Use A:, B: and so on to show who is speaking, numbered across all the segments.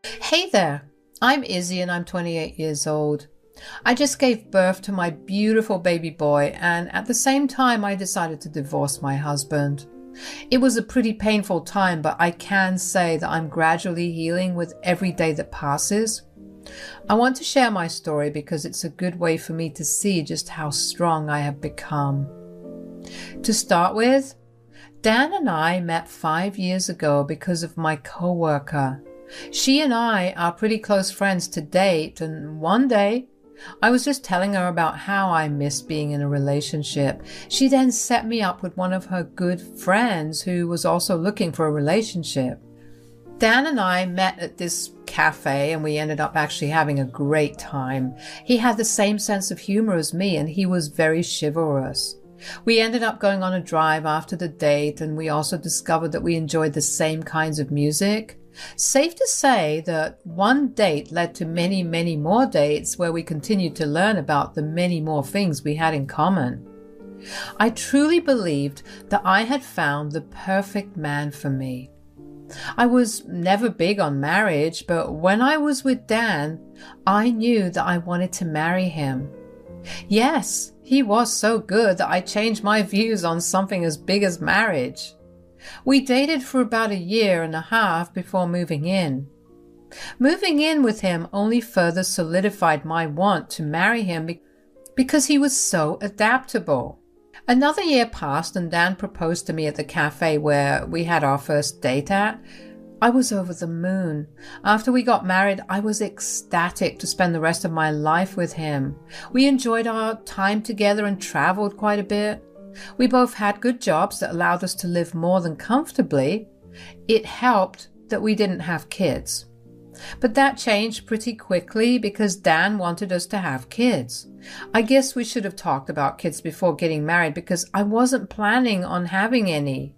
A: Hey there, I'm Izzy and I'm 28 years old. I just gave birth to my beautiful baby boy, and at the same time I decided to divorce my husband. It was a pretty painful time, but I can say that I'm gradually healing with every day that passes. I want to share my story because it's a good way for me to see just how strong I have become. To start with, Dan and I met 5 years ago because of my coworker. She and I are pretty close friends to date, and one day I was just telling her about how I miss being in a relationship. She then set me up with one of her good friends who was also looking for a relationship. Dan and I met at this cafe and we ended up actually having a great time. He had the same sense of humor as me and he was very chivalrous. We ended up going on a drive after the date, and we also discovered that we enjoyed the same kinds of music. Safe to say that one date led to many, many more dates where we continued to learn about the many more things we had in common. I truly believed that I had found the perfect man for me. I was never big on marriage, but when I was with Dan, I knew that I wanted to marry him. Yes, he was so good that I changed my views on something as big as marriage. We dated for about 1.5 years before moving in. Moving in with him only further solidified my want to marry him because he was so adaptable. Another year passed and Dan proposed to me at the cafe where we had our first date at. I was over the moon. After we got married, I was ecstatic to spend the rest of my life with him. We enjoyed our time together and traveled quite a bit. We both had good jobs that allowed us to live more than comfortably. It helped that we didn't have kids. But that changed pretty quickly because Dan wanted us to have kids. I guess we should have talked about kids before getting married because I wasn't planning on having any.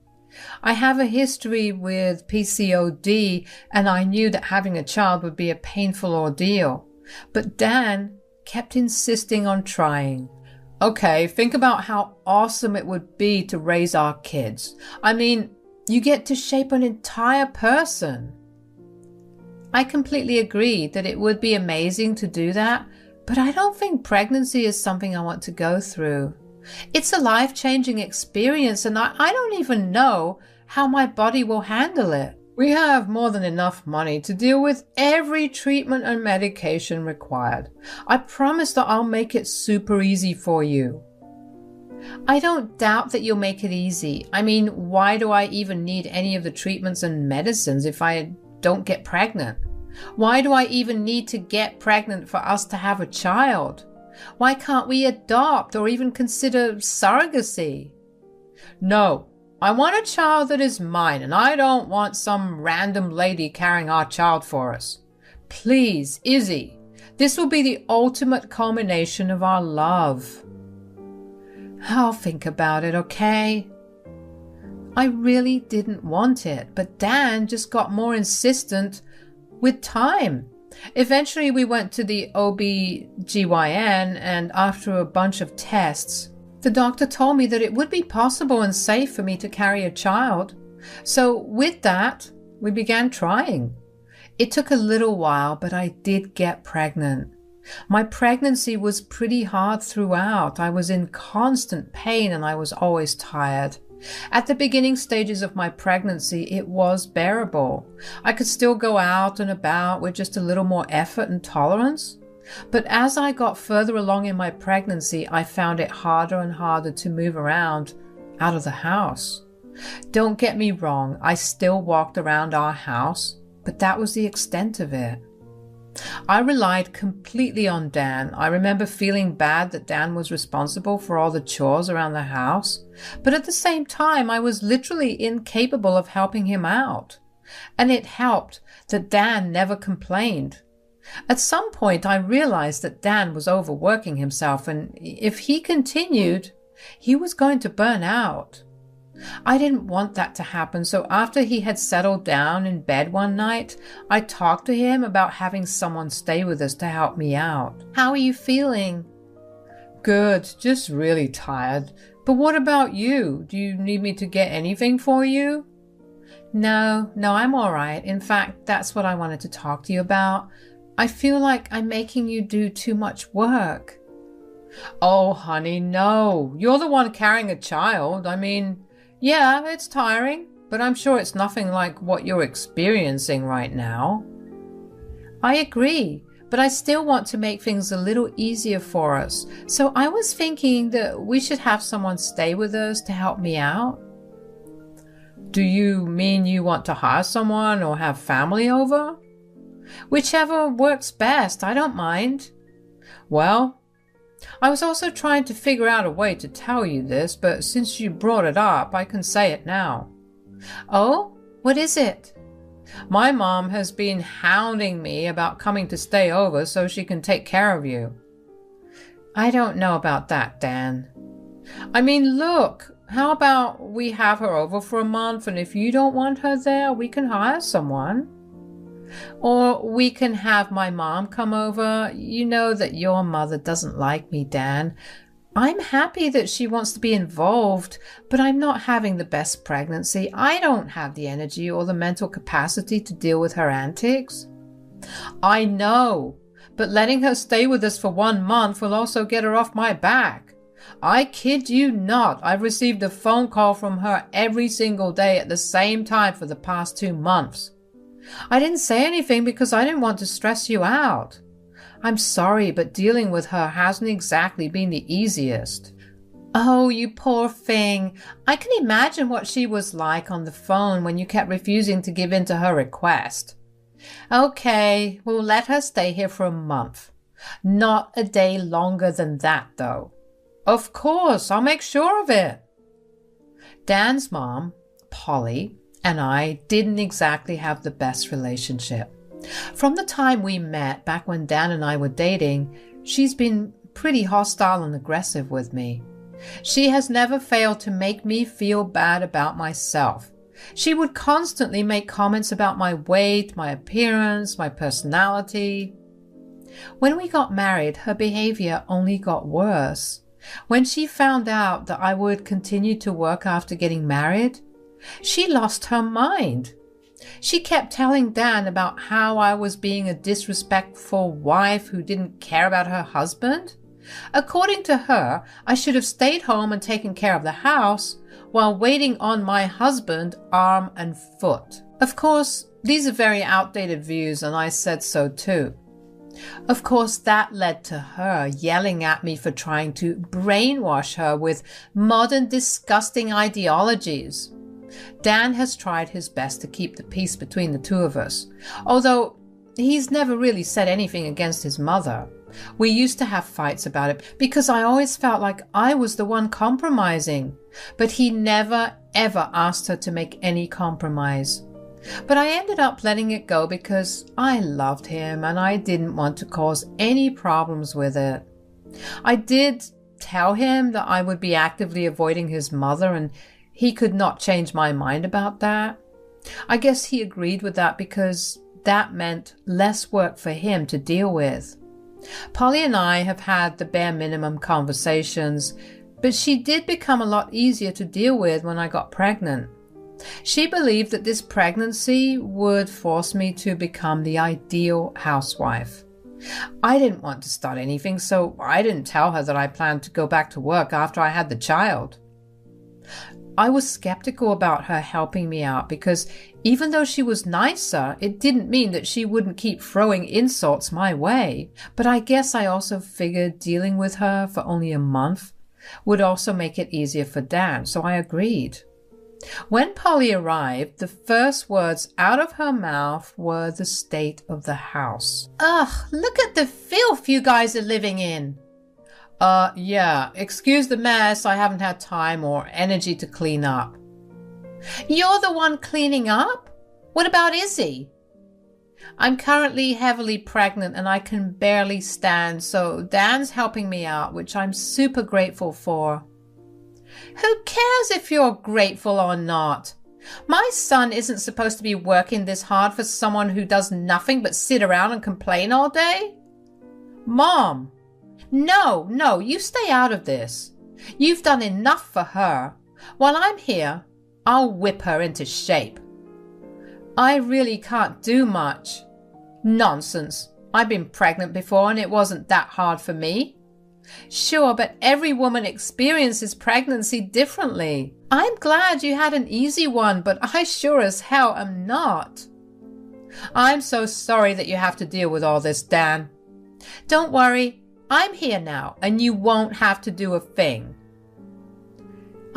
A: I have a history with PCOD and I knew that having a child would be a painful ordeal. But Dan kept insisting on trying. Okay, think about how awesome it would be to raise our kids. I mean, you get to shape an entire person. I completely agree that it would be amazing to do that, but I don't think pregnancy is something I want to go through. It's a life-changing experience and I don't even know how my body will handle it. We have more than enough money to deal with every treatment and medication required. I promise that I'll make it super easy for you. I don't doubt that you'll make it easy. I mean, why do I even need any of the treatments and medicines if I don't get pregnant? Why do I even need to get pregnant for us to have a child? Why can't we adopt or even consider surrogacy? No. I want a child that is mine, and I don't want some random lady carrying our child for us. Please, Izzy, this will be the ultimate culmination of our love. I'll think about it, okay? I really didn't want it, but Dan just got more insistent with time. Eventually, we went to the OB/GYN, and after a bunch of tests, the doctor told me that it would be possible and safe for me to carry a child. So with that, we began trying. It took a little while, but I did get pregnant. My pregnancy was pretty hard throughout. I was in constant pain and I was always tired. At the beginning stages of my pregnancy, it was bearable. I could still go out and about with just a little more effort and tolerance. But as I got further along in my pregnancy, I found it harder and harder to move around out of the house. Don't get me wrong, I still walked around our house, but that was the extent of it. I relied completely on Dan. I remember feeling bad that Dan was responsible for all the chores around the house, but at the same time, I was literally incapable of helping him out. And it helped that Dan never complained. At some point, I realized that Dan was overworking himself, and if he continued, he was going to burn out. I didn't want that to happen, so after he had settled down in bed one night, I talked to him about having someone stay with us to help me out. How are you feeling? Good, just really tired. But what about you? Do you need me to get anything for you? No, I'm all right. In fact, that's what I wanted to talk to you about. I feel like I'm making you do too much work. Oh, honey, no. You're the one carrying a child. I mean, yeah, it's tiring, but I'm sure it's nothing like what you're experiencing right now. I agree, but I still want to make things a little easier for us. So I was thinking that we should have someone stay with us to help me out. Do you mean you want to hire someone or have family over? Whichever works best, I don't mind. Well, I was also trying to figure out a way to tell you this, but since you brought it up, I can say it now. Oh, what is it? My mom has been hounding me about coming to stay over so she can take care of you. I don't know about that, Dan. I mean, look, how about we have her over for a month, and if you don't want her there, we can hire someone. Or we can have my mom come over. You know that your mother doesn't like me, Dan. I'm happy that she wants to be involved, but I'm not having the best pregnancy. I don't have the energy or the mental capacity to deal with her antics. I know, but letting her stay with us for 1 month will also get her off my back. I kid you not, I've received a phone call from her every single day at the same time for the past 2 months. I didn't say anything because I didn't want to stress you out. I'm sorry, but dealing with her hasn't exactly been the easiest. Oh, you poor thing. I can imagine what she was like on the phone when you kept refusing to give in to her request. Okay, we'll let her stay here for a month. Not a day longer than that, though. Of course, I'll make sure of it. Dan's mom, Polly, and I didn't exactly have the best relationship. From the time we met, back when Dan and I were dating, she's been pretty hostile and aggressive with me. She has never failed to make me feel bad about myself. She would constantly make comments about my weight, my appearance, my personality. When we got married, her behavior only got worse. When she found out that I would continue to work after getting married, she lost her mind. She kept telling Dan about how I was being a disrespectful wife who didn't care about her husband. According to her, I should have stayed home and taken care of the house while waiting on my husband arm and foot. Of course, these are very outdated views, and I said so too. Of course, that led to her yelling at me for trying to brainwash her with modern, disgusting ideologies. Dan has tried his best to keep the peace between the two of us, although he's never really said anything against his mother. We used to have fights about it because I always felt like I was the one compromising, but he never ever asked her to make any compromise. But I ended up letting it go because I loved him and I didn't want to cause any problems with it. I did tell him that I would be actively avoiding his mother, and he could not change my mind about that. I guess he agreed with that because that meant less work for him to deal with. Polly and I have had the bare minimum conversations, but she did become a lot easier to deal with when I got pregnant. She believed that this pregnancy would force me to become the ideal housewife. I didn't want to start anything, so I didn't tell her that I planned to go back to work after I had the child. I was skeptical about her helping me out because even though she was nicer, it didn't mean that she wouldn't keep throwing insults my way. But I guess I also figured dealing with her for only a month would also make it easier for Dan, so I agreed. When Polly arrived, the first words out of her mouth were the state of the house. Ugh, look at the filth you guys are living in. Yeah, excuse the mess. I haven't had time or energy to clean up. You're the one cleaning up? What about Izzy? I'm currently heavily pregnant and I can barely stand, so Dan's helping me out, which I'm super grateful for. Who cares if you're grateful or not? My son isn't supposed to be working this hard for someone who does nothing but sit around and complain all day. Mom! No, you stay out of this. You've done enough for her. While I'm here, I'll whip her into shape. I really can't do much. Nonsense. I've been pregnant before and it wasn't that hard for me. Sure, but every woman experiences pregnancy differently. I'm glad you had an easy one, but I sure as hell am not. I'm so sorry that you have to deal with all this, Dan. Don't worry, I'm here now and you won't have to do a thing.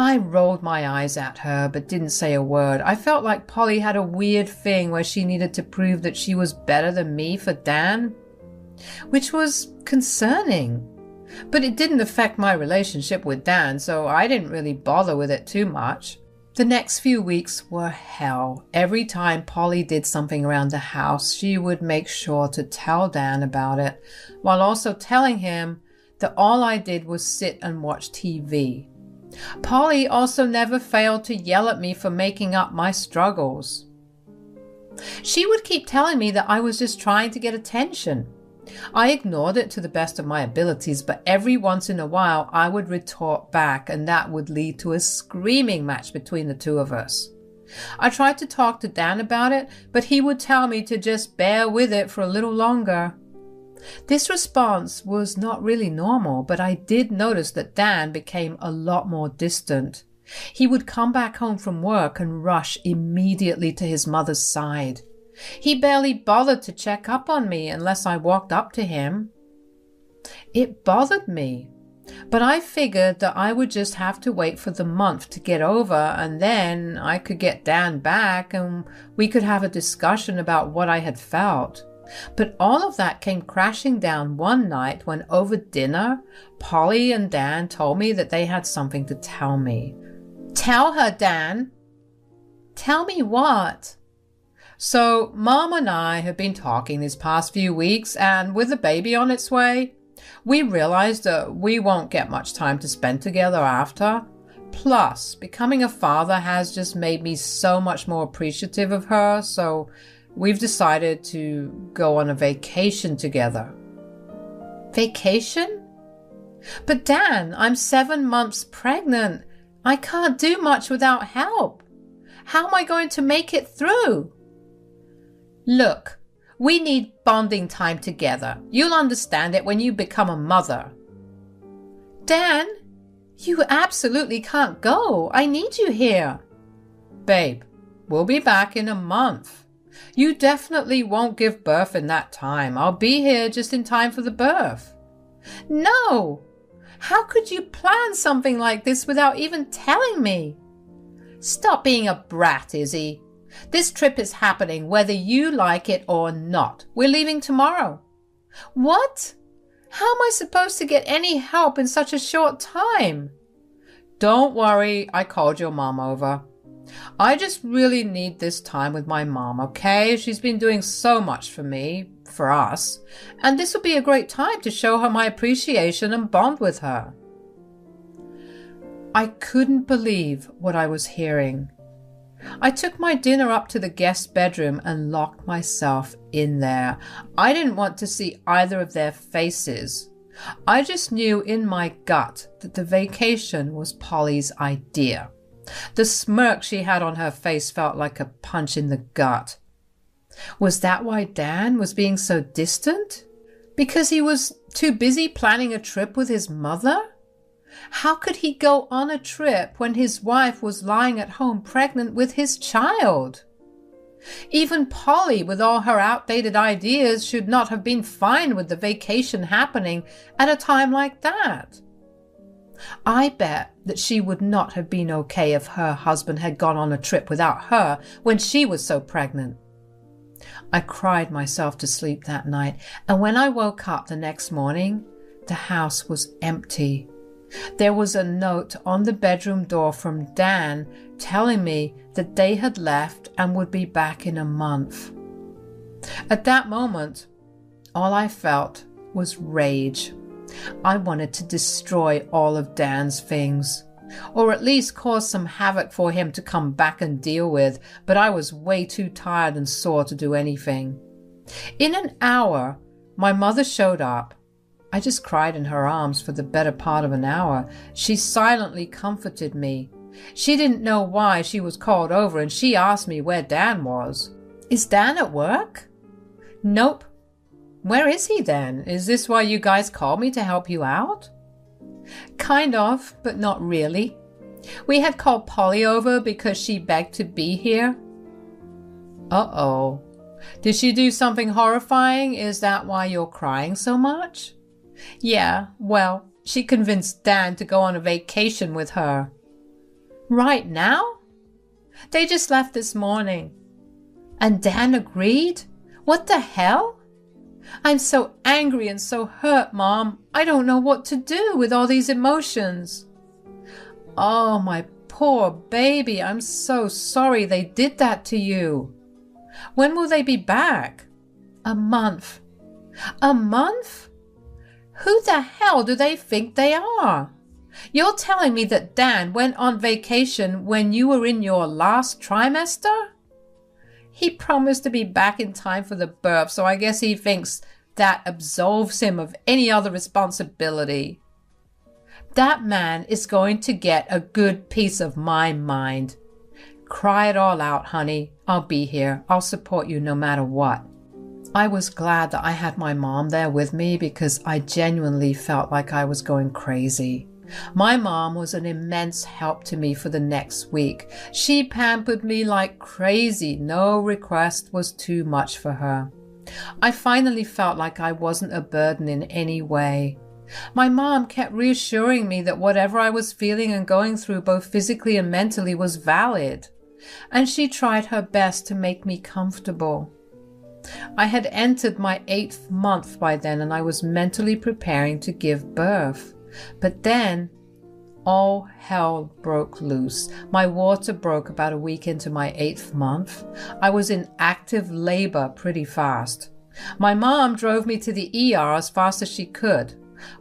A: I rolled my eyes at her but didn't say a word. I felt like Polly had a weird thing where she needed to prove that she was better than me for Dan, which was concerning. But it didn't affect my relationship with Dan, so I didn't really bother with it too much. The next few weeks were hell. Every time Polly did something around the house, she would make sure to tell Dan about it, while also telling him that all I did was sit and watch TV. Polly also never failed to yell at me for making up my struggles. She would keep telling me that I was just trying to get attention. I ignored it to the best of my abilities, but every once in a while I would retort back, and that would lead to a screaming match between the two of us. I tried to talk to Dan about it, but he would tell me to just bear with it for a little longer. This response was not really normal, but I did notice that Dan became a lot more distant. He would come back home from work and rush immediately to his mother's side. He barely bothered to check up on me unless I walked up to him. It bothered me, but I figured that I would just have to wait for the month to get over, and then I could get Dan back and we could have a discussion about what I had felt. But all of that came crashing down one night when over dinner, Polly and Dan told me that they had something to tell me. Tell her, Dan. Tell me what? So, Mom and I have been talking these past few weeks, and with the baby on its way, we realized that we won't get much time to spend together after. Plus, becoming a father has just made me so much more appreciative of her, so we've decided to go on a vacation together. Vacation? But Dan, I'm 7 months pregnant. I can't do much without help. How am I going to make it through? Look, we need bonding time together. You'll understand it when you become a mother. Dan, you absolutely can't go. I need you here. Babe, we'll be back in a month. You definitely won't give birth in that time. I'll be here just in time for the birth. No! How could you plan something like this without even telling me? Stop being a brat, Izzy. This trip is happening whether you like it or not. We're leaving tomorrow. What? How am I supposed to get any help in such a short time? Don't worry, I called your mom over. I just really need this time with my mom, okay? She's been doing so much for me, for us, and this will be a great time to show her my appreciation and bond with her. I couldn't believe what I was hearing. I took my dinner up to the guest bedroom and locked myself in there. I didn't want to see either of their faces. I just knew in my gut that the vacation was Polly's idea. The smirk she had on her face felt like a punch in the gut. Was that why Dan was being so distant? Because he was too busy planning a trip with his mother? How could he go on a trip when his wife was lying at home pregnant with his child? Even Polly, with all her outdated ideas, should not have been fine with the vacation happening at a time like that. I bet that she would not have been okay if her husband had gone on a trip without her when she was so pregnant. I cried myself to sleep that night, and when I woke up the next morning, the house was empty. There was a note on the bedroom door from Dan telling me that they had left and would be back in a month. At that moment, all I felt was rage. I wanted to destroy all of Dan's things, or at least cause some havoc for him to come back and deal with, but I was way too tired and sore to do anything. In an hour, my mother showed up. I just cried in her arms for the better part of an hour. She silently comforted me. She didn't know why she was called over, and she asked me where Dan was. Is Dan at work? Nope. Where is he then? Is this why you guys called me to help you out? Kind of, but not really. We had called Polly over because she begged to be here. Uh-oh. Did she do something horrifying? Is that why you're crying so much? Yeah, well, she convinced Dan to go on a vacation with her. Right now? They just left this morning. And Dan agreed? What the hell? I'm so angry and so hurt, Mom. I don't know what to do with all these emotions. Oh, my poor baby. I'm so sorry they did that to you. When will they be back? A month. A month? Who the hell do they think they are? You're telling me that Dan went on vacation when you were in your last trimester? He promised to be back in time for the birth, so I guess he thinks that absolves him of any other responsibility. That man is going to get a good piece of my mind. Cry it all out, honey. I'll be here. I'll support you no matter what. I was glad that I had my mom there with me because I genuinely felt like I was going crazy. My mom was an immense help to me for the next week. She pampered me like crazy. No request was too much for her. I finally felt like I wasn't a burden in any way. My mom kept reassuring me that whatever I was feeling and going through both physically and mentally was valid, and she tried her best to make me comfortable. I had entered my 8th month by then, and I was mentally preparing to give birth. But then, all hell broke loose. My water broke about a week into my 8th month. I was in active labor pretty fast. My mom drove me to the ER as fast as she could.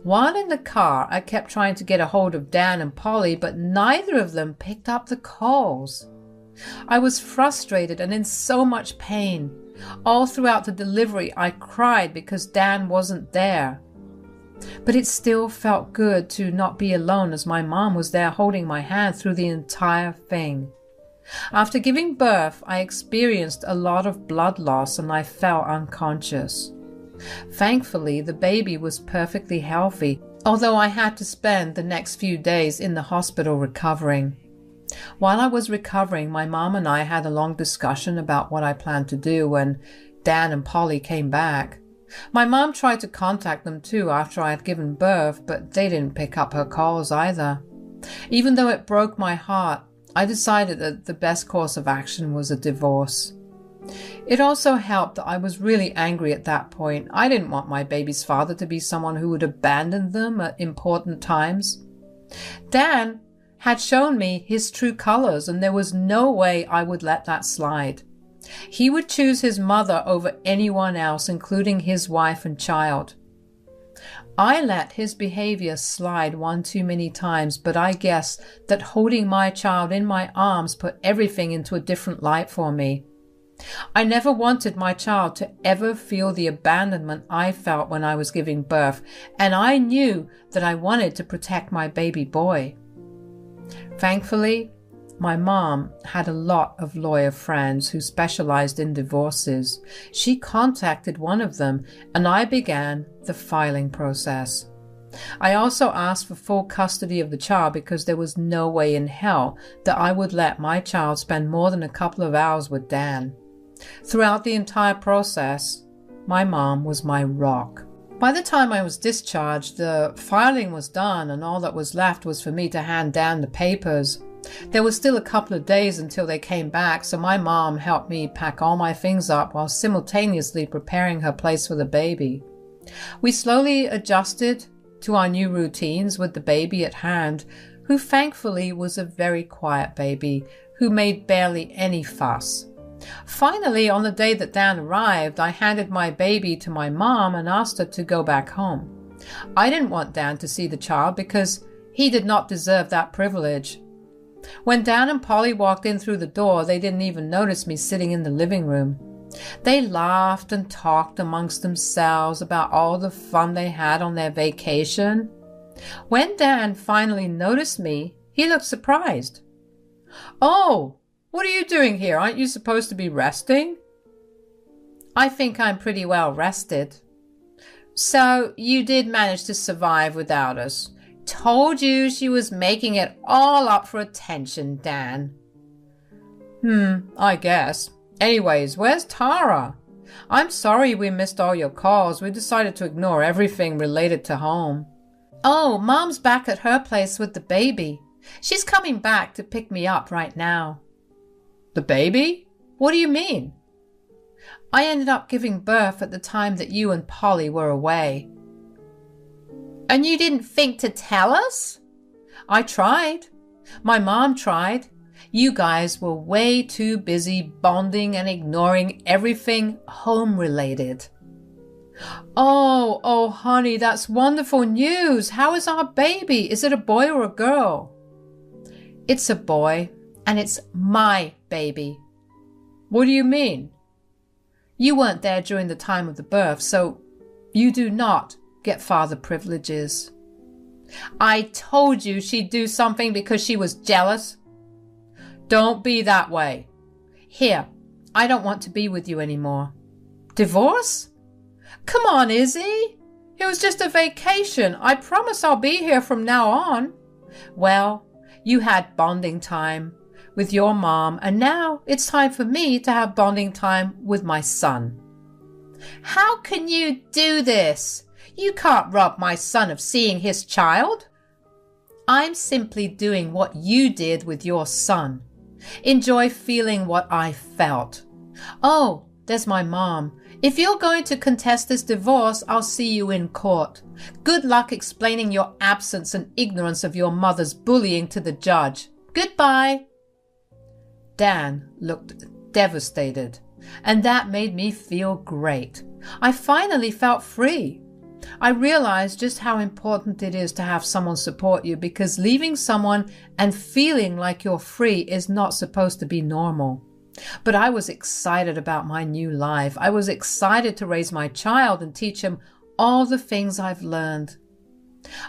A: While in the car, I kept trying to get a hold of Dan and Polly, but neither of them picked up the calls. I was frustrated and in so much pain. All throughout the delivery, I cried because Dan wasn't there. But it still felt good to not be alone, as my mom was there holding my hand through the entire thing. After giving birth, I experienced a lot of blood loss and I fell unconscious. Thankfully, the baby was perfectly healthy, although I had to spend the next few days in the hospital recovering. While I was recovering, my mom and I had a long discussion about what I planned to do when Dan and Polly came back. My mom tried to contact them too after I had given birth, but they didn't pick up her calls either. Even though it broke my heart, I decided that the best course of action was a divorce. It also helped that I was really angry at that point. I didn't want my baby's father to be someone who would abandon them at important times. Dan had shown me his true colors, and there was no way I would let that slide. He would choose his mother over anyone else, including his wife and child. I let his behavior slide one too many times, but I guess that holding my child in my arms put everything into a different light for me. I never wanted my child to ever feel the abandonment I felt when I was giving birth, and I knew that I wanted to protect my baby boy. Thankfully, my mom had a lot of lawyer friends who specialized in divorces. She contacted one of them, and I began the filing process. I also asked for full custody of the child because there was no way in hell that I would let my child spend more than a couple of hours with Dan. Throughout the entire process, my mom was my rock. By the time I was discharged, the filing was done, and all that was left was for me to hand Dan the papers. There was still a couple of days until they came back, so my mom helped me pack all my things up while simultaneously preparing her place for the baby. We slowly adjusted to our new routines with the baby at hand, who thankfully was a very quiet baby who made barely any fuss. Finally, on the day that Dan arrived, I handed my baby to my mom and asked her to go back home. I didn't want Dan to see the child because he did not deserve that privilege. When Dan and Polly walked in through the door, they didn't even notice me sitting in the living room. They laughed and talked amongst themselves about all the fun they had on their vacation. When Dan finally noticed me, he looked surprised. "Oh, what are you doing here? Aren't you supposed to be resting?" I think I'm pretty well rested. So you did manage to survive without us. Told you she was making it all up for attention, Dan. I guess. Anyways, where's Tara? I'm sorry we missed all your calls. We decided to ignore everything related to home. Oh, Mom's back at her place with the baby. She's coming back to pick me up right now. The baby? What do you mean? I ended up giving birth at the time that you and Polly were away. And you didn't think to tell us? I tried. My mom tried. You guys were way too busy bonding and ignoring everything home-related. Oh, honey, that's wonderful news. How is our baby? Is it a boy or a girl? It's a boy, and it's my baby. What do you mean? You weren't there during the time of the birth, so you do not get father privileges. I told you she'd do something because she was jealous. Don't be that way. Here, I don't want to be with you anymore. Divorce? Come on, Izzy. It was just a vacation. I promise I'll be here from now on. Well, you had bonding time with your mom, and now it's time for me to have bonding time with my son. How can you do this? You can't rob my son of seeing his child. I'm simply doing what you did with your son. Enjoy feeling what I felt. Oh, there's my mom. If you're going to contest this divorce, I'll see you in court. Good luck explaining your absence and ignorance of your mother's bullying to the judge. Goodbye. Dan looked devastated, and that made me feel great. I finally felt free. I realized just how important it is to have someone support you, because leaving someone and feeling like you're free is not supposed to be normal. But I was excited about my new life. I was excited to raise my child and teach him all the things I've learned.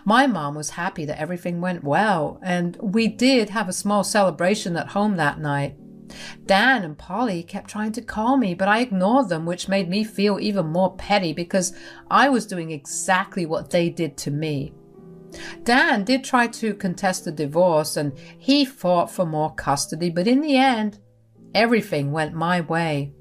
A: My mom was happy that everything went well, and we did have a small celebration at home that night. Dan and Polly kept trying to call me, but I ignored them, which made me feel even more petty because I was doing exactly what they did to me. Dan did try to contest the divorce, and he fought for more custody, but in the end, everything went my way.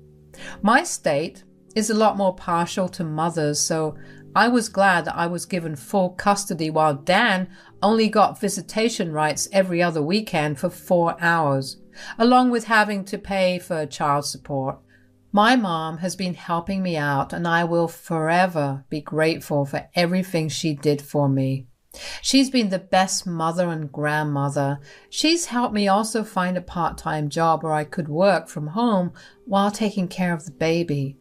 A: My state is a lot more partial to mothers, so I was glad that I was given full custody while Dan only got visitation rights every other weekend for 4 hours, along with having to pay for child support. My mom has been helping me out, and I will forever be grateful for everything she did for me. She's been the best mother and grandmother. She's helped me also find a part-time job where I could work from home while taking care of the baby.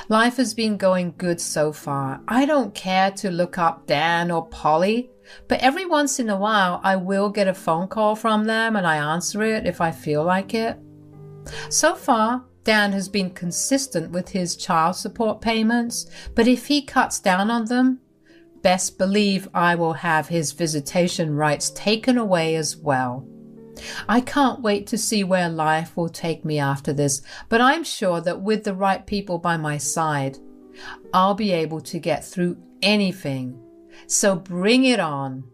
A: Life has been going good so far. I don't care to look up Dan or Polly, but every once in a while I will get a phone call from them and I answer it if I feel like it. So far, Dan has been consistent with his child support payments, but if he cuts down on them, best believe I will have his visitation rights taken away as well. I can't wait to see where life will take me after this, but I'm sure that with the right people by my side, I'll be able to get through anything. So bring it on.